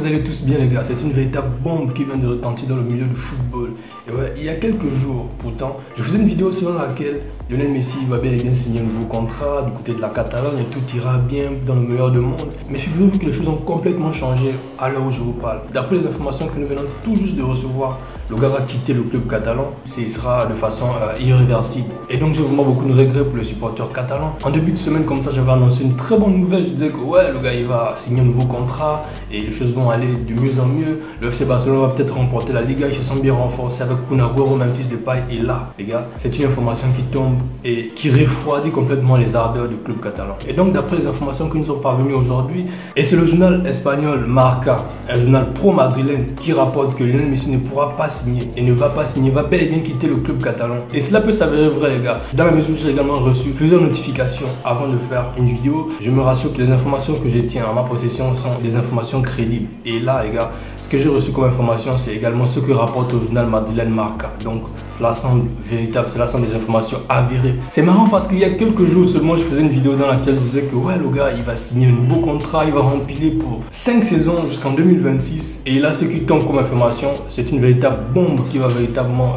vous allez tous bien les gars, c'est une véritable bombe qui vient de retentir dans le milieu du football. Et ouais, il y a quelques jours pourtant, je faisais une vidéo selon laquelle Lionel Messi va bel et bien signer un nouveau contrat du côté de la Catalogne et tout ira bien dans le meilleur du monde. Mais figurez-vous que les choses ont complètement changé à l'heure où je vous parle. D'après les informations que nous venons tout juste de recevoir, le gars va quitter le club catalan. Ce sera de façon irréversible. Et donc j'ai vraiment beaucoup de regrets pour les supporters catalans. En début de semaine comme ça, j'avais annoncé une très bonne nouvelle. Je disais que ouais, le gars il va signer un nouveau contrat et les choses vont aller de mieux en mieux. Le FC Barcelone va peut-être remporter la Liga. Ils se sont bien renforcés avec Kun Agüero, Memphis Depay. Et là, les gars, c'est une information qui tombe et qui refroidit complètement les ardeurs du club catalan. Et donc d'après les informations qui nous sont parvenues aujourd'hui, et c'est le journal espagnol Marca, un journal pro-madrilène, qui rapporte que Lionel Messi ne pourra pas signer et ne va pas signer, va bel et bien quitter le club catalan. Et cela peut s'avérer vrai les gars, dans la mesure où j'ai également reçu plusieurs notifications avant de faire une vidéo. Je me rassure que les informations que je tiens en ma possession sont des informations crédibles. Et là les gars, ce que j'ai reçu comme information, c'est également ce que rapporte au journal madrilène Marca. Donc cela semble véritable, cela semble des informations avérées. C'est marrant parce qu'il y a quelques jours seulement, je faisais une vidéo dans laquelle je disais que ouais, le gars, il va signer un nouveau contrat, il va remplir pour 5 saisons jusqu'en 2026. Et là, ce qui tombe comme information, c'est une véritable bombe qui va véritablement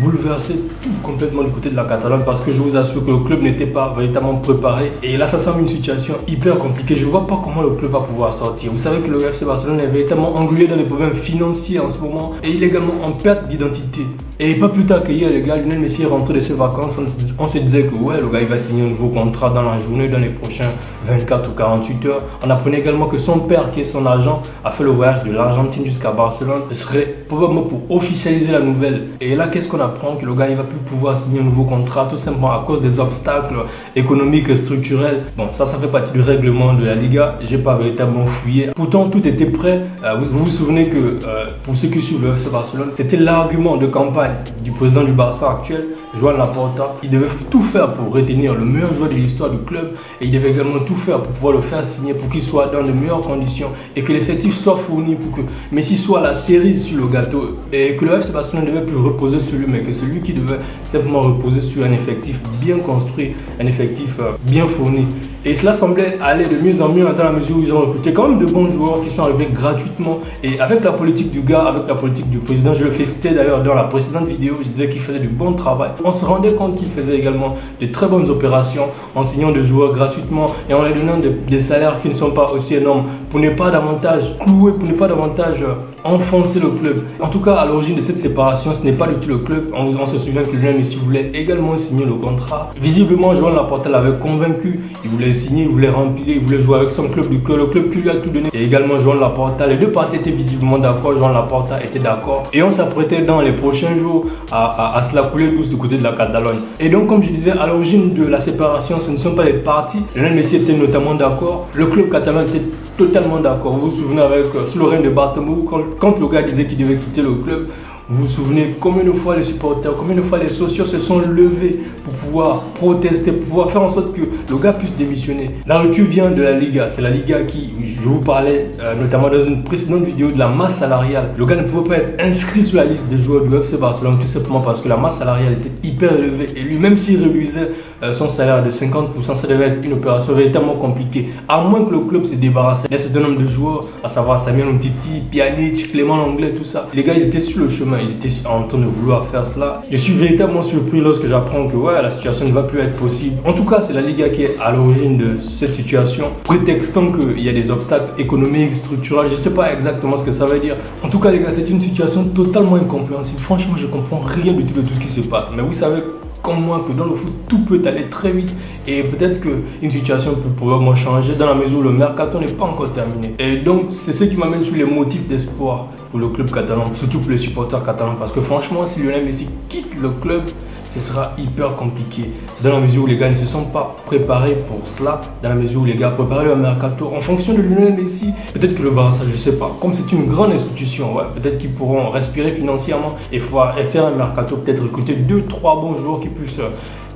bouleverser tout complètement du côté de la Catalogne, parce que je vous assure que le club n'était pas véritablement préparé. Et là, ça semble une situation hyper compliquée. Je ne vois pas comment le club va pouvoir sortir. Vous savez que le FC Barcelone est véritablement englué dans les problèmes financiers en ce moment et il est également en perte d'identité. Et pas plus tard qu'hier, les gars, Lionel Messi est rentré de ses vacances. On se disait que ouais, le gars il va signer un nouveau contrat dans la journée, dans les prochains 24 ou 48 heures. On apprenait également que son père, qui est son agent, a fait le voyage de l'Argentine jusqu'à Barcelone. Ce serait probablement pour officialiser la nouvelle. Et là, qu'est-ce qu'on apprend? Que le gars il va plus pouvoir signer un nouveau contrat tout simplement à cause des obstacles économiques et structurels. Bon, ça fait partie du règlement de la Liga. J'ai pas véritablement fouillé. Pourtant, tout était prêt. Vous vous souvenez que pour ceux qui suivent le FC Barcelone, c'était l'argument de campagne du président du Barça actuel, Joan Laporta. Il devait tout faire pour retenir le meilleur joueur de l'histoire du club et il devait également tout faire pour pouvoir le faire signer, pour qu'il soit dans de meilleures conditions et que l'effectif soit fourni, pour que Messi soit la cerise sur le gâteau et que le FC Barcelone ne devait plus reposer sur lui, mais que celui qui devait simplement reposer sur un effectif bien construit, un effectif bien fourni. Et cela semblait aller de mieux en mieux dans la mesure où ils ont recruté quand même de bons joueurs qui sont arrivés gratuitement. Et avec la politique du gars, avec la politique du président, je le félicitais d'ailleurs dans la précédente vidéo, je disais qu'il faisait du bon travail. On se rendait compte qu'il faisait également de très bonnes opérations en signant des joueurs gratuitement et en leur donnant des salaires qui ne sont pas aussi énormes pour ne pas davantage clouer, pour ne pas davantage enfoncer le club. En tout cas, à l'origine de cette séparation, ce n'est pas du tout le club. On se souvient que Lionel Messi voulait également signer le contrat. Visiblement, Joan Laporta l'avait convaincu. Il voulait signer, il voulait remplir, il voulait jouer avec son club du cœur, le club qui lui a tout donné. Et également Joan Laporta. Les deux parties étaient visiblement d'accord. Joan Laporta était d'accord. Et on s'apprêtait dans les prochains jours à se la couler douce du côté de la Catalogne. Et donc, comme je disais, à l'origine de la séparation, ce ne sont pas les parties. Lionel Messi était notamment d'accord. Le club catalan était totalement d'accord. Vous vous souvenez avec sous le règne de Bartomeu, quand le gars disait qu'il devait quitter le club, vous vous souvenez combien de fois les supporters, combien de fois les socios se sont levés pour pouvoir protester, pour pouvoir faire en sorte que le gars puisse démissionner. La rupture vient de la Liga. C'est la Liga qui, je vous parlais notamment dans une précédente vidéo de la masse salariale. Le gars ne pouvait pas être inscrit sur la liste des joueurs du FC Barcelone tout simplement parce que la masse salariale était hyper élevée. Et lui, même s'il réduisait son salaire de 50%, ça devait être une opération véritablement compliquée. À moins que le club se débarrasse d'un certain nombre de joueurs, à savoir Samuel Umtiti, Pjanic, Clément Lenglet, tout ça. Les gars, ils étaient sur le chemin. Ils étaient en train de vouloir faire cela. Je suis véritablement surpris lorsque j'apprends que ouais, la situation ne va plus être possible. En tout cas, c'est la Liga qui est à l'origine de cette situation, prétextant qu'il y a des obstacles économiques, structurels. Je ne sais pas exactement ce que ça veut dire. En tout cas, les gars, c'est une situation totalement incompréhensible. Franchement, je ne comprends rien du tout de tout ce qui se passe. Mais vous savez comme moi que dans le foot, tout peut aller très vite et peut-être qu'une situation peut probablement changer dans la mesure où le mercato n'est pas encore terminé. Et donc, c'est ce qui m'amène sur les motifs d'espoir pour le club catalan, surtout pour les supporters catalans, parce que franchement, si Lionel Messi quitte le club, ce sera hyper compliqué dans la mesure où les gars ne se sont pas préparés pour cela, dans la mesure où les gars préparent leur mercato en fonction de Lionel Messi. Peut-être que le Barça, je ne sais pas, comme c'est une grande institution, ouais, peut-être qu'ils pourront respirer financièrement et faire un mercato, peut-être recruter 2-3 bons joueurs qui puissent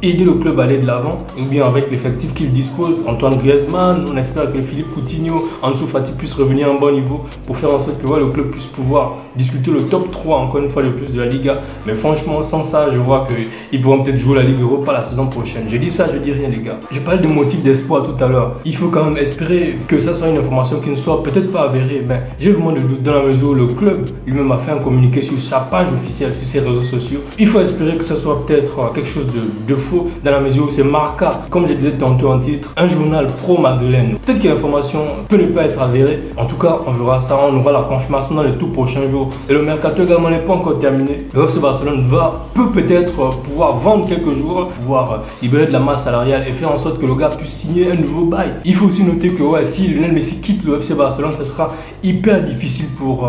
aider le club à aller de l'avant, ou bien avec l'effectif qu'il dispose, Antoine Griezmann, on espère que Philippe Coutinho, Ansu Fati puissent revenir à un bon niveau pour faire en sorte que le club puisse pouvoir discuter le top 3 encore une fois de plus de la Liga. Mais franchement, sans ça, je vois qu'ils pourront peut-être jouer la Ligue Europa la saison prochaine. Je dis ça, je dis rien les gars. Je parle de motifs d'espoir tout à l'heure. Il faut quand même espérer que ça soit une information qui ne soit peut-être pas avérée. Mais j'ai vraiment de doute dans la mesure où le club lui-même a fait un communiqué sur sa page officielle, sur ses réseaux sociaux. Il faut espérer que ça soit peut-être quelque chose de faux dans la mesure où c'est Marca, comme je disais tantôt en titre, un journal pro-Madeleine. Peut-être que l'information peut ne pas être avérée. En tout cas, on verra ça, on aura la confirmation dans les tout prochains jours. Et le mercato également n'est pas encore terminé. Le FC Barcelone peut peut-être pouvoir vendre quelques joueurs, pouvoir libérer de la masse salariale et faire en sorte que le gars puisse signer un nouveau bail. Il faut aussi noter que si Lionel Messi quitte le FC Barcelone, ce sera hyper difficile pour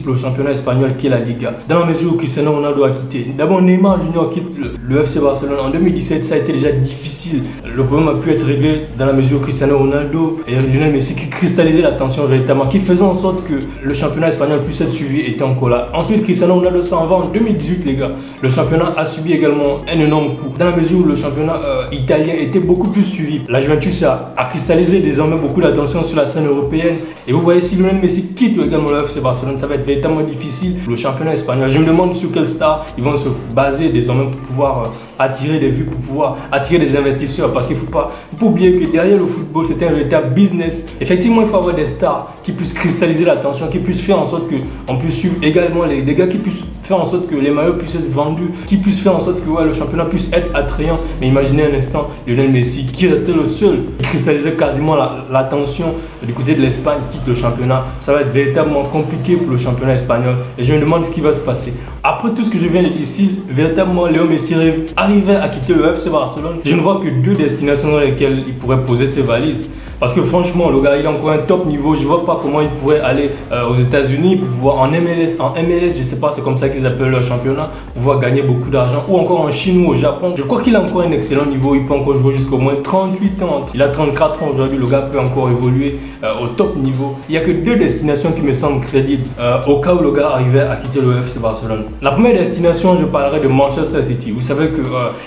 le championnat espagnol qui est la Liga. Dans la mesure où Cristiano Ronaldo a quitté. D'abord, Neymar Junior quitte le FC Barcelone. En 2017, ça a été déjà difficile. Le problème a pu être réglé dans la mesure où Cristiano Ronaldo et Lionel Messi qui cristallisaient l'attention véritablement, qui faisaient en sorte que le championnat espagnol puisse être suivi était encore là. Ensuite, Cristiano Ronaldo s'en va en 2018 les gars. Le championnat a subi également un énorme coup. Dans la mesure où le championnat italien était beaucoup plus suivi. La Juventus a cristallisé désormais beaucoup d'attention sur la scène européenne. Et vous voyez, si Lionel Messi quitte également le FC Barcelone, ça va être véritablement difficile le championnat espagnol. Je me demande sur quelle star ils vont se baser désormais pour pouvoir attirer des vues, pour pouvoir attirer des investisseurs. Parce qu'il ne faut pas oublier que derrière le football, c'est un véritable business. Effectivement, il faut avoir des stars qui puissent cristalliser l'attention, qui puissent faire en sorte qu'on puisse suivre également des gars qui puissent faire en sorte que les maillots puissent être vendus, qui puissent faire en sorte que le championnat puisse être attrayant. Mais imaginez un instant Lionel Messi qui restait le seul, qui cristallisait quasiment l'attention du côté de l'Espagne, quitte le championnat. Ça va être véritablement compliqué pour le championnat espagnol. Et je me demande ce qui va se passer. Après tout ce que je viens de dire ici, véritablement Léo Messi arrivait à quitter le FC Barcelone. Je ne vois que deux destinations dans lesquelles il pourrait poser ses valises. Parce que franchement, le gars, il a encore un top niveau. Je ne vois pas comment il pourrait aller aux États-Unis pour pouvoir en MLS. En MLS, je ne sais pas, c'est comme ça qu'ils appellent leur championnat, pour pouvoir gagner beaucoup d'argent. Ou encore en Chine ou au Japon. Je crois qu'il a encore un excellent niveau. Il peut encore jouer jusqu'au moins 38 ans. Il a 34 ans aujourd'hui. Le gars peut encore évoluer au top niveau. Il n'y a que deux destinations qui me semblent crédibles au cas où le gars arrivait à quitter le FC Barcelone. La première destination, je parlerai de Manchester City. Vous savez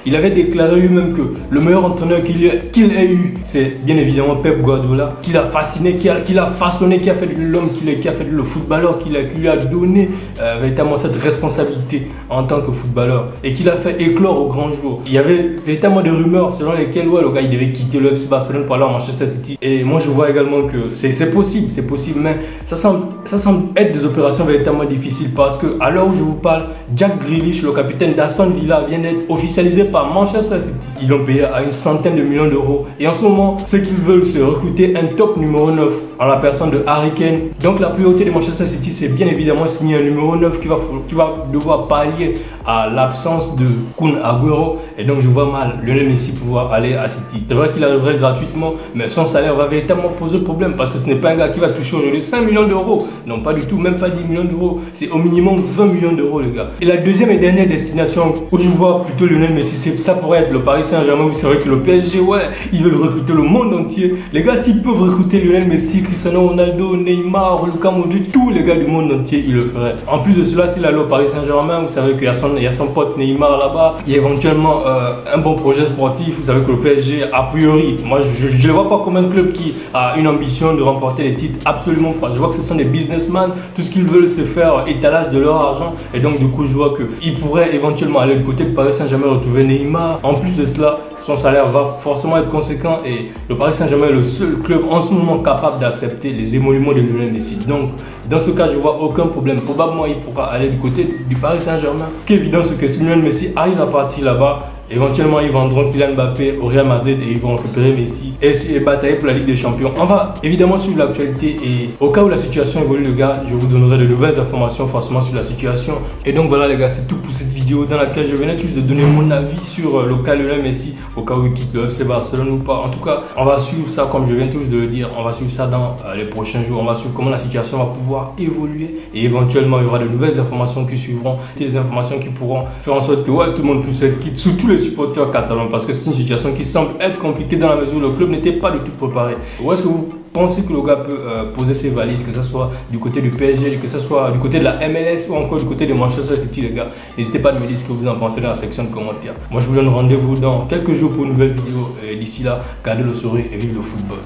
qu'il avait déclaré lui-même que le meilleur entraîneur qu'il ait eu, c'est bien évidemment Pep Guardiola, qui l'a fasciné, qui l'a façonné, qui a fait de l'homme, qui a fait de le footballeur, qui lui a donné véritablement cette responsabilité en tant que footballeur et qui l'a fait éclore au grand jour. Il y avait véritablement des rumeurs selon lesquelles le gars il devait quitter le FC Barcelone pour aller à Manchester City. Et moi je vois également que c'est possible, mais ça semble être des opérations véritablement difficiles parce que à l'heure où je vous parle, Jack Grealish, le capitaine d'Aston Villa, vient d'être officialisé par Manchester City. Ils l'ont payé à une centaine de millions d'euros. Et en ce moment, ce qu'ils veulent, c'est recruter un top numéro 9 en la personne de Harry Kane. Donc la priorité de Manchester City, c'est bien évidemment signer un numéro 9 qui va devoir pallier à l'absence de Kun Agüero. Et donc je vois mal Lionel Messi pouvoir aller à City. C'est vrai qu'il arriverait gratuitement, mais son salaire va véritablement poser problème parce que ce n'est pas un gars qui va toucher aujourd'hui 5 millions d'euros. Non, pas du tout, même pas 10 millions d'euros. C'est au minimum 20 millions d'euros les gars. Et la deuxième et dernière destination où je vois plutôt Lionel Messi, ça pourrait être le Paris Saint-Germain. Vous savez que le PSG, ils veulent recruter le monde entier. Les gars, s'ils peuvent recruter Lionel Messi, Cristiano Ronaldo, Neymar, Luka Modric, tous les gars du monde entier, ils le feraient. En plus de cela, s'il allait au Paris Saint-Germain, vous savez qu'il y a son pote Neymar là-bas. Il y a éventuellement un bon projet sportif. Vous savez que le PSG, a priori, moi je ne vois pas comme un club qui a une ambition de remporter les titres. Absolument pas. Je vois que ce sont des businessmen. Tout ce qu'ils veulent, c'est faire étalage de leur argent. Et donc du coup, je vois qu'ils pourraient éventuellement aller du côté de Paris Saint-Germain retrouver Neymar. En plus de cela, son salaire va forcément être conséquent et le Paris Saint-Germain est le seul club en ce moment capable d'accepter les émoluments de Lionel Messi. Donc, dans ce cas, je vois aucun problème. Probablement, il pourra aller du côté du Paris Saint-Germain. Ce qui est évident, c'est que si Lionel Messi arrive à partir là-bas, éventuellement, ils vendront Kylian Mbappé au Real Madrid et ils vont récupérer Messi et batailler pour la Ligue des Champions. On va évidemment suivre l'actualité et au cas où la situation évolue, les gars, je vous donnerai de nouvelles informations forcément sur la situation. Et donc voilà les gars, c'est tout pour cette vidéo dans laquelle je venais juste de donner mon avis sur le cas Lionel Messi au cas où il quitte le FC Barcelone ou pas. En tout cas, on va suivre ça comme je viens tous de le dire. On va suivre ça dans les prochains jours. On va suivre comment la situation va pouvoir évoluer et éventuellement il y aura de nouvelles informations qui suivront, des informations qui pourront faire en sorte que tout le monde puisse être quitte, surtout les supporters catalans, parce que c'est une situation qui semble être compliquée dans la mesure où le club n'était pas du tout préparé. Où est-ce que vous pensez que le gars peut poser ses valises, que ce soit du côté du PSG, que ce soit du côté de la MLS ou encore du côté de Manchester City, les gars. N'hésitez pas à me dire ce que vous en pensez dans la section de commentaires. Moi, je vous donne rendez-vous dans quelques jours pour une nouvelle vidéo. D'ici là, gardez le sourire et vive le football.